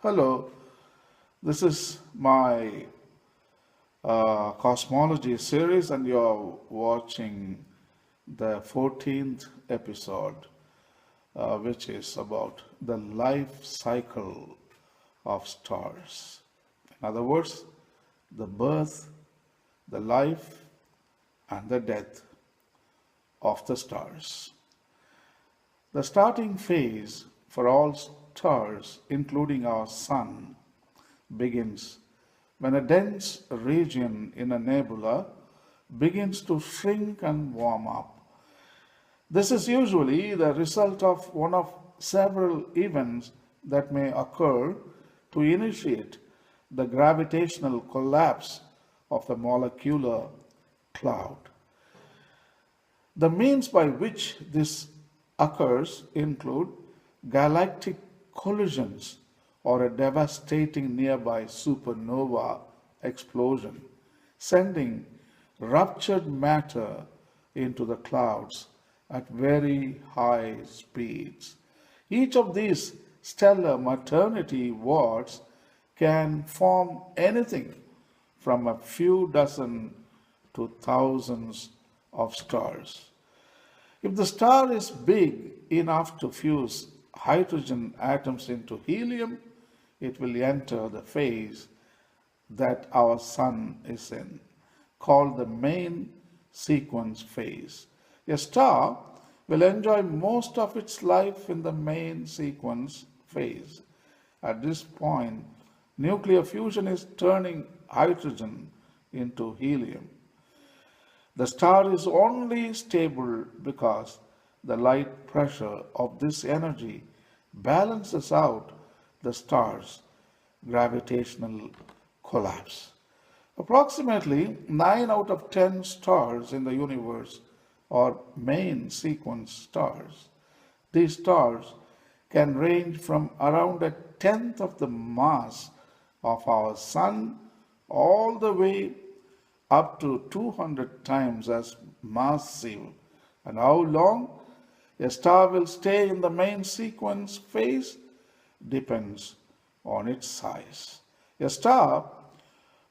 Hello, this is my Cosmology series, and you're watching the 14th episode, which is about the life cycle of stars. In other words, the birth, the life, and the death of the stars. The starting phase for all stars, including our Sun, begins when a dense region in a nebula begins to shrink and warm up. This is usually the result of one of several events that may occur to initiate the gravitational collapse of the molecular cloud. The means by which this occurs include galactic collisions or a devastating nearby supernova explosion, sending ruptured matter into the clouds at very high speeds. Each of these stellar maternity wards can form anything from a few dozen to thousands of stars. If the star is big enough to fuse hydrogen atoms into helium, it will enter the phase that our Sun is in, called the main sequence phase. A star will enjoy most of its life in the main sequence phase. At this point, nuclear fusion is turning hydrogen into helium. The star is only stable because the light pressure of this energy balances out the star's gravitational collapse. Approximately 9 out of 10 stars in the universe are main sequence stars. These stars can range from around a tenth of the mass of our Sun all the way up to 200 times as massive. And how long a star will stay in the main sequence phase depends on its size. A star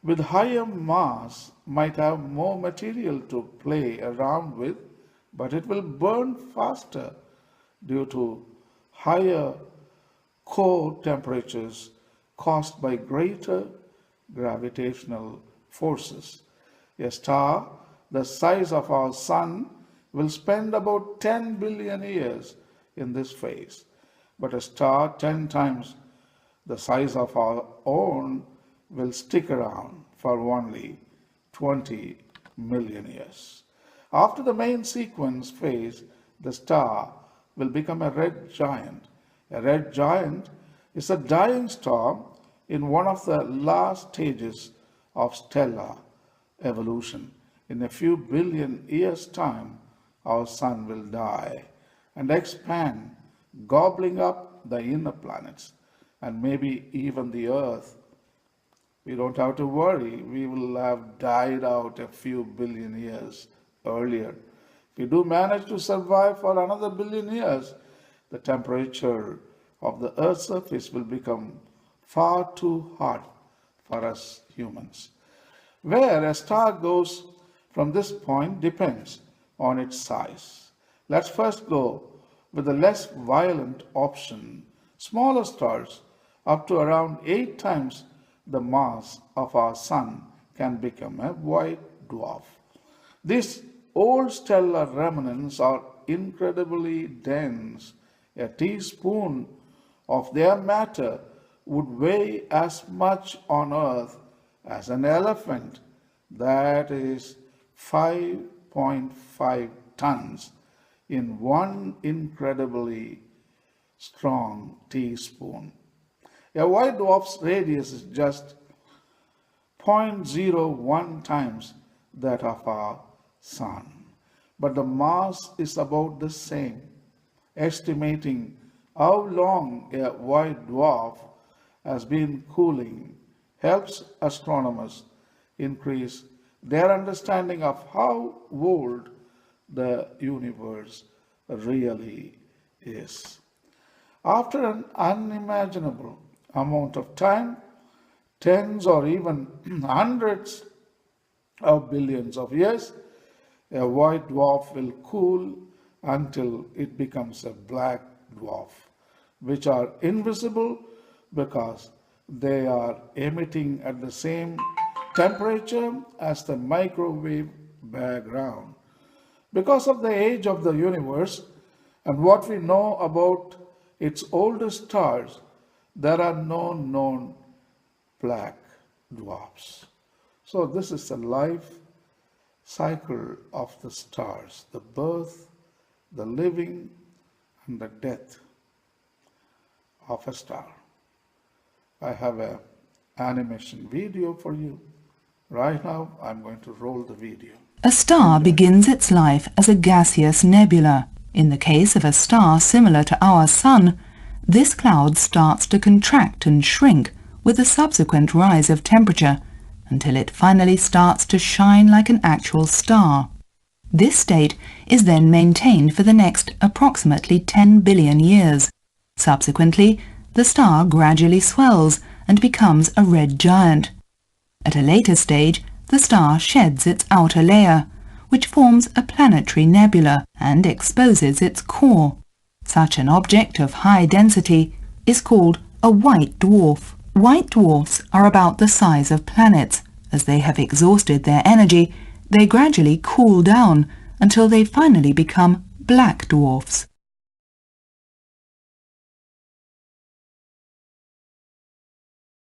with higher mass might have more material to play around with, but it will burn faster due to higher core temperatures caused by greater gravitational forces. A star the size of our Sun will spend about 10 billion years in this phase, but a star 10 times the size of our own will stick around for only 20 million years. After the main sequence phase, the star will become a red giant. A red giant is a dying star in one of the last stages of stellar evolution. In a few billion years' time, our Sun will die and expand, gobbling up the inner planets and maybe even the Earth. We don't have to worry, we will have died out a few billion years earlier. If we do manage to survive for another billion years, the temperature of the Earth's surface will become far too hot for us humans. Where a star goes from this point depends on its size. Let's first go with the less violent option. Smaller stars, up to around 8 times the mass of our Sun, can become a white dwarf. These old stellar remnants are incredibly dense. A teaspoon of their matter would weigh as much on Earth as an elephant. That is 5.5 tons in one incredibly strong teaspoon. A white dwarf's radius is just 0.01 times that of our Sun, but the mass is about the same. Estimating how long a white dwarf has been cooling helps astronomers increase their understanding of how old the universe really is. After an unimaginable amount of time, tens or even hundreds of billions of years, a white dwarf will cool until it becomes a black dwarf, which are invisible because they are emitting at the same temperature as the microwave background. Because of the age of the universe and what we know about its oldest stars, there are no known black dwarfs. So this is the life cycle of the stars, the birth, the living, and the death of a star. I have an animation video for you. Right now, I'm going to roll the video. A star begins its life as a gaseous nebula. In the case of a star similar to our Sun, this cloud starts to contract and shrink with a subsequent rise of temperature until it finally starts to shine like an actual star. This state is then maintained for the next approximately 10 billion years. Subsequently, the star gradually swells and becomes a red giant. At a later stage, the star sheds its outer layer, which forms a planetary nebula and exposes its core. Such an object of high density is called a white dwarf. White dwarfs are about the size of planets. As they have exhausted their energy, they gradually cool down until they finally become black dwarfs.